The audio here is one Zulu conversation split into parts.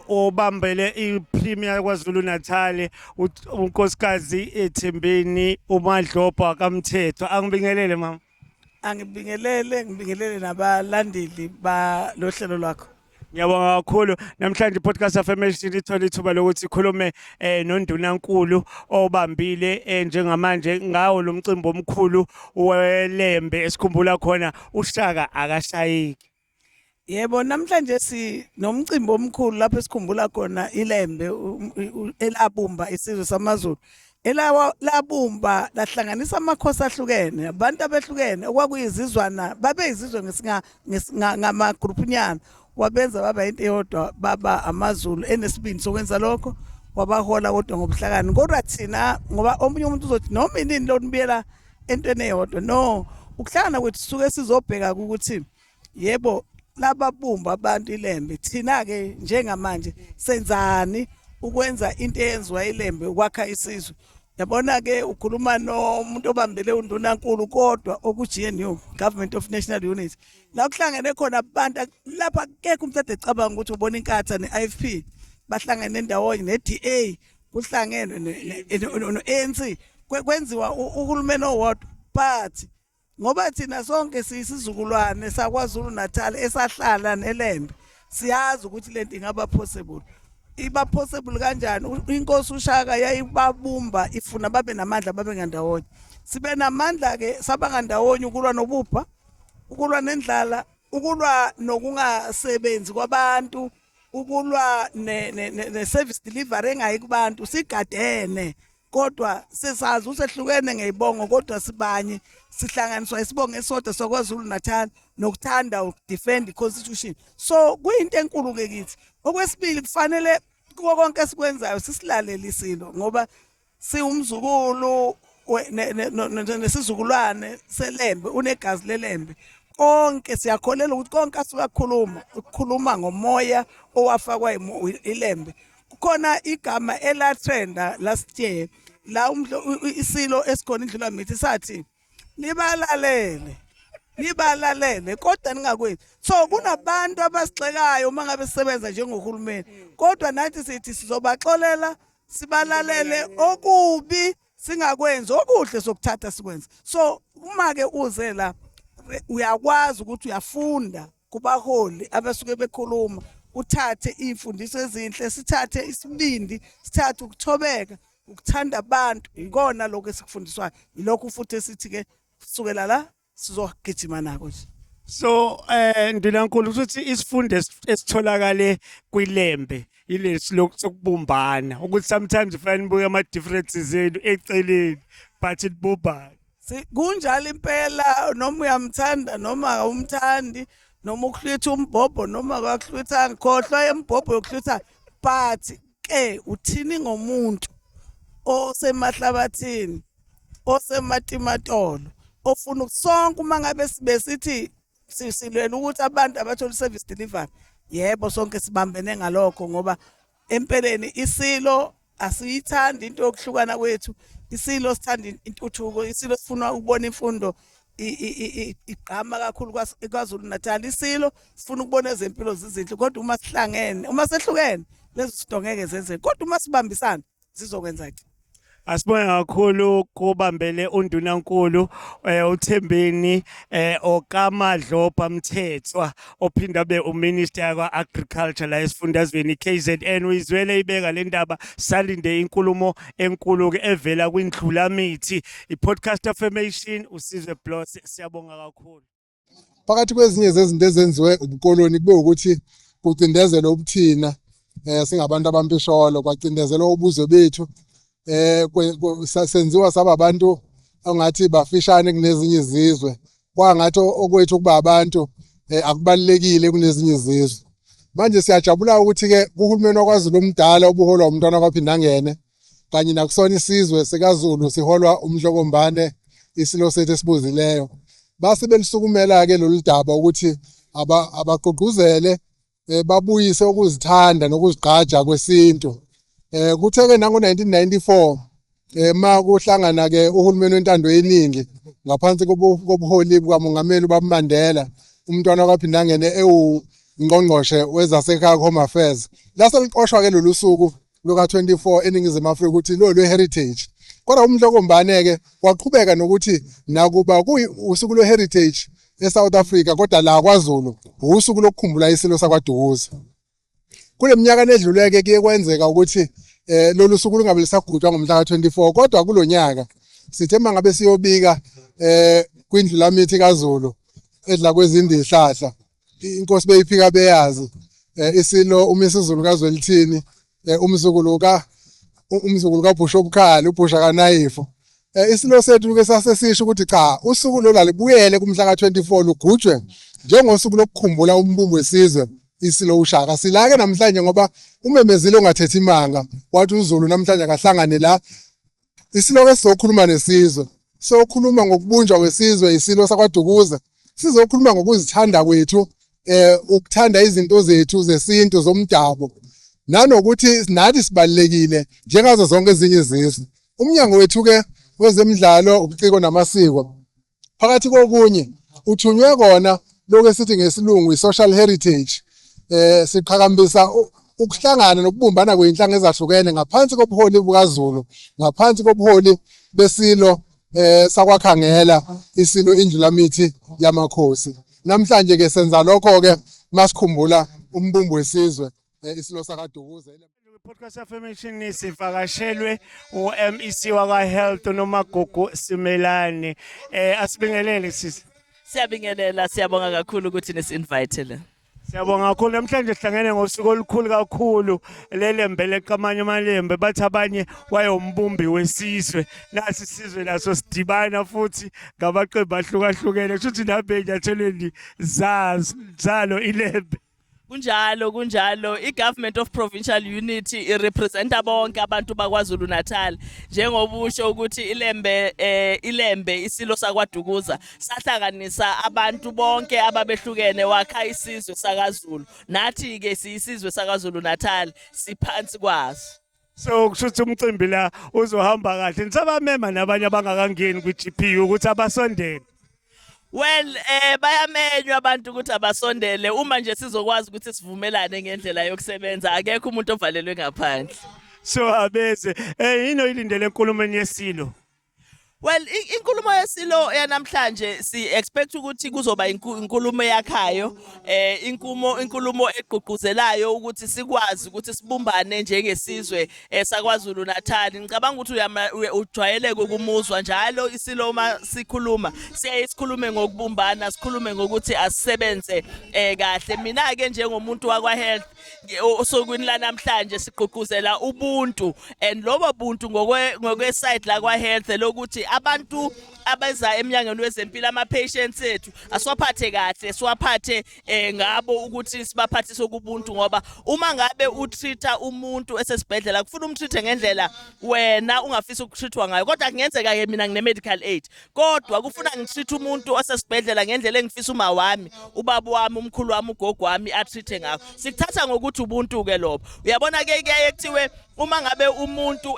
Obambele iPremier kwaZulu Natal unkosikazi eThembeni uMadlopha kaMthetho. Angibingelele mama. Ngibingelele nabalandeli ba lohlelo lwakho. Ngiyabonga kakhulu. Namhlanje iPodcast Affirmation ithola ithuba lokuthi ikhulume noNdunankulu obambile njengamanje ngawo lo mcimbi omkhulu weLembe esikhumbula khona uShaka akashayiki. Yebo, namhlanje sinomcimbi omkhulu lapho esikhumbula khona iLembe elabumba isizwe samaZulu. Labumba lahlanganisa amakhosi ahlukene, abantu abehlukene okwakuyizizwana, babeyizizwe ngamagruphunyana. Wabenza baba into eyodwa, baba amaZulu enesibindi sokwenza lokho, wabahola kodwa ngobuhlakani. Kodwa thina ngoba omunye umuntu uzothi noma inini lonibiyela entweni eyodwa, no, ukuhlangana kwethu suke sizobheka ukuthi yebo lababumba abantu iLembe, thina ke njengamanje senzani ukwenza into eyenziwa iLembe ukwakha isizwe. Yabona ke ukhuluma nomuntu obambele uNdunankulu kodwa okuGNU, Government of National Unity. La kuhlangene khona abantu lapha kekho umuntu ecabanga ukuthi ubona inkatha neIFP bahlangene endawonye neDA, kuhlangene noANC kwenziwa uhulumeni owodwa. But ngoba thina sonke siyisizukulwane sakwaZulu Natal esahlala neLembe, siyazi ukuthi lento ingaba possible. Iba possible kanjani? Inkosi uShaka yayibabumba ifuna babe namandla, babe ngandawonye. Sibe namandla ke sabangandawonye ukulwa nobupha, ukulwa nendlala, ukulwa nokungasebenzi kwabantu, ukulwa ne-service delivery engayi kubantu. Sigadene kodwa sesazi usehlukene ngeyibongo kodwa sibanye, sihlanganiswa isibongo esodwa sokwaZulu Natal nokuthanda ukudefend iconstitution. So kuyinto enkulu ke kithi. Okwesibili kufanele kuwo konke esikwenzayo sisilalele isilo ngoba siwumzukulu nesizukulwane seLembe, unegazi leLembe. Konke siyakholela ukuthi konke ukukhuluma ngomoya owafakwa iLembe. Kukhona igama elatrenda last year la isilo esikhona indlula mithi sathi nibalalele kodwa ningakwenzi. So kunabantu abasigxekayo uma ngabe sisebenza njengohulumeni, kodwa nathi sithi sizobaxolela sibalalele, okubi singakwenzi, okuhle sokuthatha sikwenza. So uma ke uze la uyakwazi ukuthi uyafunda kubaholi abasuke bekhuluma, uthathe imfundiso ezinhle, sithathe isibindi, sithathe ukuthobeka, ukuthanda abantu. Ikona lokho esikufundiswayo, ilokho futhi esithi ke sukela la sizogijima nako nje. So Ndunankulu ukuthi isifundo esitholakale kwiLembe ilesi lokubumbana, ukuthi sometimes ufana nibuke ama differences enu eceleni but ibumbana. Kunjalo impela, noma uyamthanda noma awumthandi, noma ukuhlwitha umbhobho noma akahlwithanga, khohlwa embhobho yokuhlwitha. But ke uthini ngomuntu osemahlabathini, osematimatolo, ofuna sonke uma ngabe besithi sisilwela ukuthi abantu abathola service delivery. Yebo, sonke sibambene ngalokho ngoba empeleni isilo asiyithandi into yokuhlukana kwethu. Isilo sithanda intuthuko, isilo sifuna ukubona imfundo igqama kakhulu kwaZulu Natal. Isilo sifuna ukubona ezempilo zizinhle, kodwa uma sihlangene, uma sehlukene lezo zinto ngeke zenzeke, kodwa uma sibambisana zizokwenza ke. Asibonga kakhulu kubambele uNdunankulu uThembeni okaMadlopha Mthethwa ophinda be uMinister kwa-Agriculture la esifundazweni KZN. Uyizwele ibeka le ndaba, salinde inkulumo enkulu ke evela kwindlula mithi. iPodcast Affirmation uSizwe Bloss, siyabonga kakhulu. Phakathi kwezinye zezinto ezenziwe ubukoloni kube ukuthi kucindezelwe ubuthina singabantu abampisholo, kwacindezelwe ubuzwe bethu. Senziwa sababantu ongathi bafishane kunezinye izizwe, kwangathi okwethu kuba abantu akubalekile kunezinye izizwe. Manje siyajabula ukuthi ke uhulumeni wakwaZulu omdala obuholwa umntwana kwaphinda ngene, kanye nakusona isizwe sikaZulu siholwa uMhlokombane, isilo sethu esibuzileyo, base belisukumela ke lolu daba ukuthi abaqoquzele babuyise ukuzithanda nokuzigqaja kwesintu. Kuthe ke nango-1994 ma kuhlangana ke uhulumeni wentando yeningi ngaphansi kobuholi bukamongameli uBaba Mandela, umntwana kwaphinda ngene ngqongqoshe wezasekhaya Home Affairs lase liqoshwa ke lolu suku luka 24 eningizimu Afrika ukuthi lo heritage kodwa umhlokombane ke waqhubeka nokuthi nakuba usuku lwe heritage eSouth Africa kodwa la kwaZulu usuku lokukhumbula isilo sakwaDukuza kule minyaka edluleke kuye kwenzeka ukuthi lolu suku lungabe lisagujwa ngomhla ka24 kodwa kulonyaka sithe mangabe siyobika kwindlu lamithi kaZulu edla kwezindi ihlahla inkosi beyiphika beyazi isilo umisizulu kaZwelithini umzukulu kaBhusha Bukhali uBhusha kaNayifo isilo sethu ke sasesisho ukuthi cha usuku lo libuyele kumhla ka24 lugujwe njengosuku lokukhumbula umbumbo wesizwe isilo uShaka silake namhlanje ngoba umemezile ongathethi imanga wathi uZulu namhlanje akahlangane la isilo ke sizokhuluma nesizwe sokhuluma ngokubunjwa kwesizwe isilo sakwaDukuza sizokhuluma ngokuzithanda kwethu ukuthanda izinto zethu zesintu zomdabu nanokuthi nathi sibalekile njengazo zonke ezinye izizwe umnyango wethu ke wezemidlalo ubuciko namasiko phakathi kokunye uthunywe kona lokho esithi ngesilungu i-social heritage siqhakambisa ukuhlangana nokubumbana kweinhlanga ezahlukene ngaphansi kobuholi bukaZulu ngaphansi kobuholi besilo sakwakhangela isilo indlulamithi yamakhosi namhlanje ke senza lokho ke masikhumbula umbumbo wesizwe isilo sakaDukuza podcast affirmation sivakashelwe uMEC waka Health noMagugu Simelane asibingelele sisi Siyabingelela siyabonga kakhulu ukuthi nisinvitele Siyabonga kakhulu namhlanje sihlangene ngosuku olukhulu kakhulu lelembe leqamanye amalembe bathi abanye wayombumbi wesizwe nasi isizwe laso sidibana futhi ngabaqembu ahlukahlukene futhi nabe enyathelweni zalo ilembe kunjalo i-Government of Provincial Unity irepresenta bonke abantu bakwaZulu Natal njengoba usho ukuthi ilembe isilo sakwaDukuza sahlanganisa abantu bonke ababehlukene wakha isizwe sakaZulu nathi ke siyisizwe sakaZulu Natal siphansi kwaso so kushuthi umcimbi la uzohamba kahle nisabamema nabanye abangakangeni kwi-GPU ukuthi abasondele Well bayamenywa abantu ukuthi abasondele uma nje sizokwazi ukuthi sivumelane ngendlela yokusebenza akekho umuntu ovalelwe ngaphandle so abeze yini oyilindele enkulumeni yesilo Well inkulumo yesilo yanamhlanje si expect ukuthi kuzoba inkulumo yakhayo inkulumo egqugquzelayo ukuthi sikwazi ukuthi sibumbane njengesizwe sakwaZulu Natal ngicabanga ukuthi ujwayeleke ukumuzwa njalo isilo uma sikhuluma sikhulume ngokubumbana sikhulume ngokuthi asisebenze kahle mina ke njengomuntu wakwa health osokwini la namhlanje sigqugquzela ubuntu and lobo buntu ngokwe side la kwa health lokuthi abantu abeza eminyangweni wezempilo ama-patients ethu asiwaphathe kahle siwaphathe ngabo ukuthi sibaphathise kubuntu ngoba uma ngabe utreata umuntu esesibhedlela kufuna umtreate ngendlela wena ungafisa ukutreatwa ngayo kodwa kungenzeka ke mina ngine-medical aid kodwa kufuna ngitreat umuntu osesibhedlela ngendlela engifisa uma wami ubaba wami umkhulu wami ugogo wami atreate ngakho sikuthatha ngokuthi ubuntu ke lobo uyabona ke kuyaye kuthiwe uma ngabe umuntu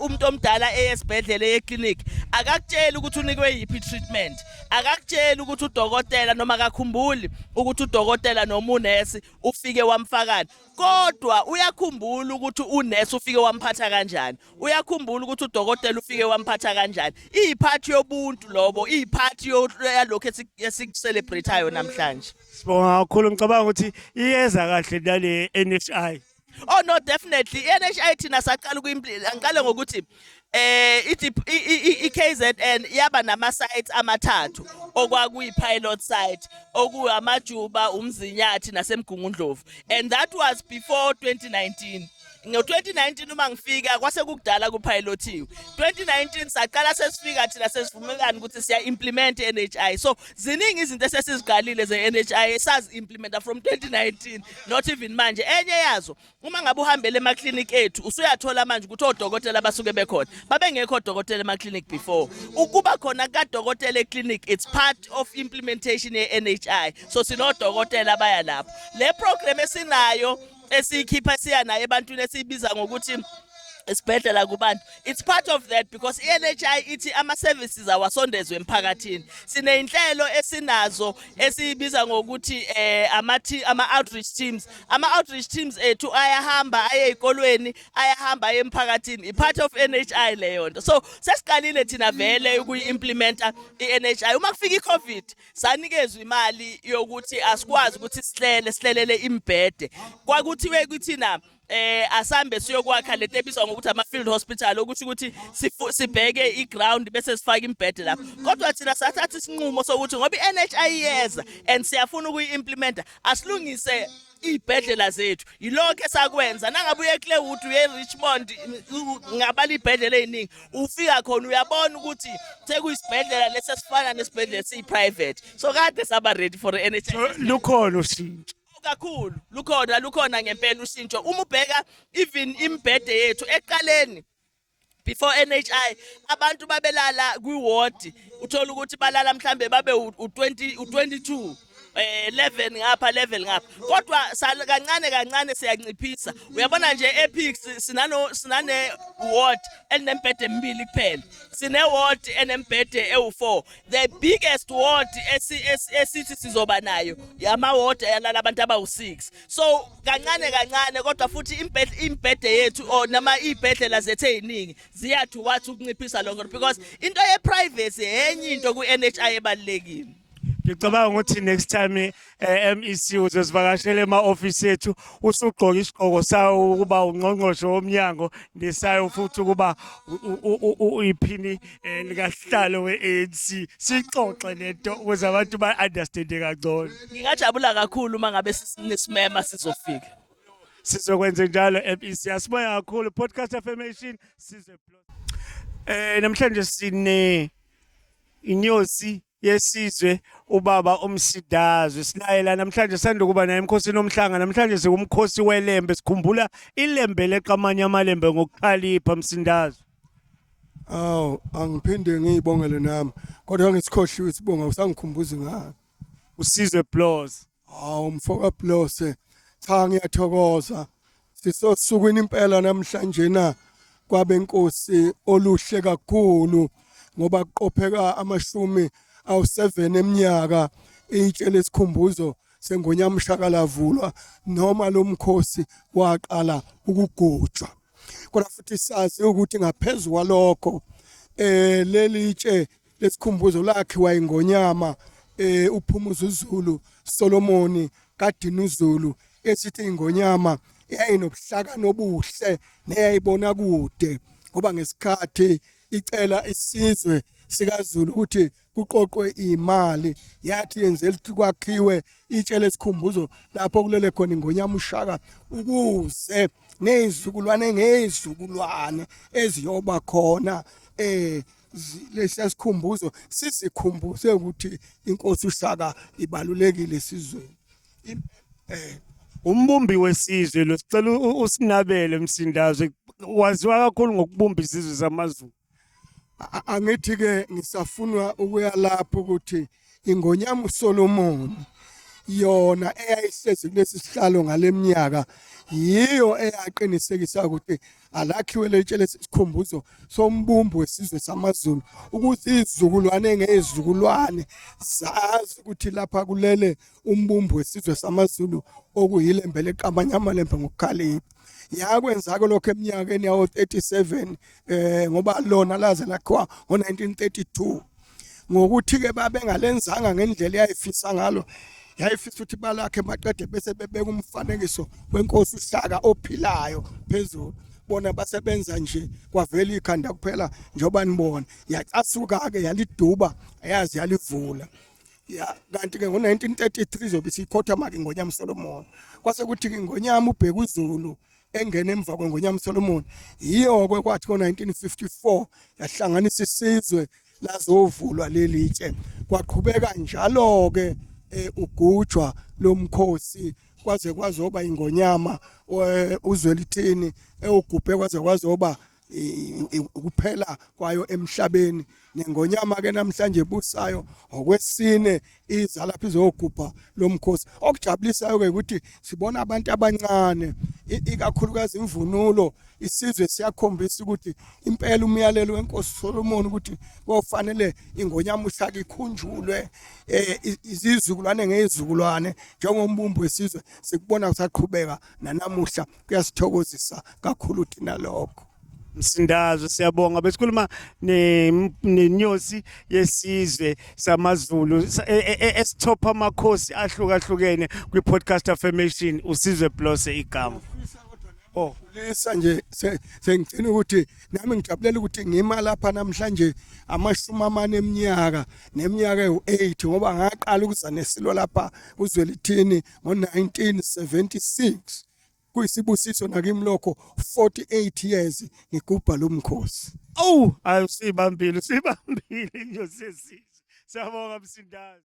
umuntu omdala eyesibhedlela eclinic akakutshela ukuthi unikwe yipi treatment akakutshela ukuthi udokotela noma akakhumbuli ukuthi udokotela noma unesi ufike wamfakana kodwa uyakhumbula ukuthi unesi ufike wamphatha kanjani uyakhumbula ukuthi udokotela ufike wamphatha kanjani iphathi yobuntu lobo iphathi yalokho esicelebrateayo namhlanje sibonga kakhulu ngicabanga ukuthi iyeza kahle nale NHI Oh no definitely NHI thina saqala ngiqale ngokuthi iKZN yaba nama sites amathathu okwakuyi pilot site okuyamajuba umzinyathi nasemgungundlovu and that was before 2019 ngo-2019 uma ngifika kwase kukudala kupilothiwe 2019 saqala sesifika thina sesivumelana ukuthi siya-implement i-NHI so ziningi izinto esesiziqalile ze-NHI sazi-implementa from 2019 not even manje enye yazo uma ngabe uhambele emaklinik ethu usuyathola manje ukuthi odokotela basuke bekhona babengekho odokotela emaklinik before ukuba khona kadokotela eklinik it's part of implementation ye-NHI so sinodokotela baya lapho le program esinayo esikhipha siya naye ebantwini esibiza ngokuthi esibhedlela kubantu. It's part of that because i-NHI ithi ama-services awasondezwe emphakathini. Siney'nhlelo esinazo esibiza ngokuthi ama-outreach teams. Ama-outreach teams ethu ayahamba aye ey'kolweni, ayahamba aye emphakathini. I-part of NHI leyo nto. So sesiqalile thina vele ukuyi-implementa i-NHI. Uma kufika i-COVID sanikezwe imali yokuthi asikwazi ukuthi sihlelele imbhede. Kwakuthiwe kuthina asambe siyokwakha lento ebizwa ngokuthi ama-field hospital ukuthi sibheke i-ground bese sifake imbhede lapho. Kodwa thina sathatha isinqumo sokuthi ngoba i-NHI iyeza and siyafuna ukuyi-implementa asilungise iy'bhedlela zethu. Yilokho esakwenza nangabe uye eClaywood uye eRichmond ngabala iy'bhedlela ey'ningi ufika khona uyabona ukuthi sekuyisibhedlela lesi esifana nesibhedlela siyi-private. So kade saba ready for i-NHI. Lukhona ushintsho. Kakhulu lukhona ngempela ushintsho. Uma ubheka even imbhede yethu eqaleni before NHI abantu babelala kwi-ward uthola ukuthi balala mhlambe babe u22 11 ngapha level ngapha. Kodwa kancane siyanciphisa. Uyabona nje ePix sinane ward enembhede emibili kuphela. Sine ward enembhede ewu4. The biggest ward esithi sizoba nayo yama ward ayalala abantu abawu6. So kancane kodwa futhi imbhede yethu nama ibhedlela zethu eziningi ziyathu wathi ukunciphisa lonke because into ye privacy enye into ku NHI ebalekile. Ngicabanga ukuthi next time MEC uzosivakashela ema-office ethu usugqoka isigqoko sawo ukuba ungqongqoshe womnyango nesayo futhi ukuba iphini likahlalo we-ANC sixoxe lento ukuze abantu ba-understande kangcono. Ngingajabula kakhulu uma ngabe sinesimema sizofika. Sizokwenza njalo MEC. Asibonga kakhulu podcast affirmation Sizwe Plus. Namhlanje sine inyosi yesizwe ubaba uMsidazwe silayela namhlanje sanda kuba naye emkhosini omhlanga. Namhlanje sikumkhosi welembe sikhumbula ilembe leqamanya amalembe ngokukhalipha Msidazwe. Angiphinde ngiyibongele nami kodwa ngisikhohliwe isibonga usangikhumbuza ngayo uSizwe Plus. Mfoka Plus cha ngiyathokoza sisosukwini impela namhlanje na kwabenkosi oluhle kakhulu ngoba qopheka amashumi awu7 eminyaka itshele isikhumbuzo sengonyamshaka lavulwa noma lo mkhosi waqala ukugujwa. Kodwa futhi sazi ukuthi ngaphezulu kwalokho leli tshe lesikhumbuzo lakhiwa ingonyama uPhumuza uZulu Solomon kaDini uZulu esithi ingonyama yayinobuhlakani obuhle neyayibona kude ngoba ngesikhathi icela isizwe sikaZulu ukuthi kuqoqwe imali yathi yenzela ukuthi kwakhiwe itshe lesikhumbuzo lapho kulele khona ingonyama uShaka ukuze nezizukulwane ngezizukulwane eziyoba khona lesikhumbuzo sizikhumbuze ukuthi inkosi uShaka ibalulekile esizweni. Umbumbi wesizwe lo sicela usinabele Msidazwe waziwa kakhulu ngokubumba izizwe zamaZulu. Angithi ke ngisafuna ukuya lapho ukuthi ingonyama uSolomon yona eyayihlezi kulesi sihlalo ngaleminyaka yiyo eyaqinisekisa ukuthi alakhiwe letshe lesikhumbuzo sombumbo wesizwe samaZulu ukuthi izizukulwane ngezizukulwane zazi ukuthi lapha kulele umbumbo wesizwe samaZulu okuyilembe leqamanya amalembe ngokukhalipha. Yakwenza lokho eminyakeni yawo 37 ngoba lona laze lakhiwa ngo1932 ngokuthi ke babengalenzanga ngendlela yayifisa ngalo yayifisa ukuthi balakhe baqede bese bebeka umfanekiso wenkosi uShaka ophilayo phezulu bona basebenza nje kwavela ikhanda kuphela njoba nibona yacasuka ke yaliduba ayazi yalivula kanti ke ngo1933 zobe sikhotha maki ngonyama Solomon kwase kuthi ngonyama ubheka uZulu engene emva kwengonyama Solomon yiyo kwathi ngo1954 yahlanganisa isizwe lazovulwa lelitshe kwaqhubeka njalo ke ugujwa lomkhosi kwaze kwazoba ingonyama uzwelithini ewugubhe kwaze kwazoba ukuphela kwayo emhlabeni. Nengonyama ke namhlanje ebusayo okwesine iza lapha izogubha lomkhosi. Okujabulisayo ke ukuthi sibona abantu abancane ikakhulukazi imvunulo isizwe siyakhombisa ukuthi impela umyalelo wenkosi Solomon ukuthi kofanele ingonyama uhlaka ikhunjulwe izizukulwane ngezizukulwane njengombumbu wesizwe sikubona kusaqhubeka nanamuhla kuyasithokozisa kakhulu thina lokho. Msindazo siyabonga besikhuluma nenyosi yesizwe samaZulu esithopa amakhosi ahlukahlukene kwi-podcast affirmation uSizwe Blose igama. Oh lesa nje sengicela ukuthi nami ngijabulela ukuthi ngima lapha namhlanje amashumi eminyaka neminyaka u8 ngoba ngaqala ukuza nesilo lapha kuZwelithini ngo1976 kuyisibusiso nakimi lokho 48 years ngigubha lo mkhosi. Oh ayusibambile inyosi yesizwe. Siyabonga Msindazo.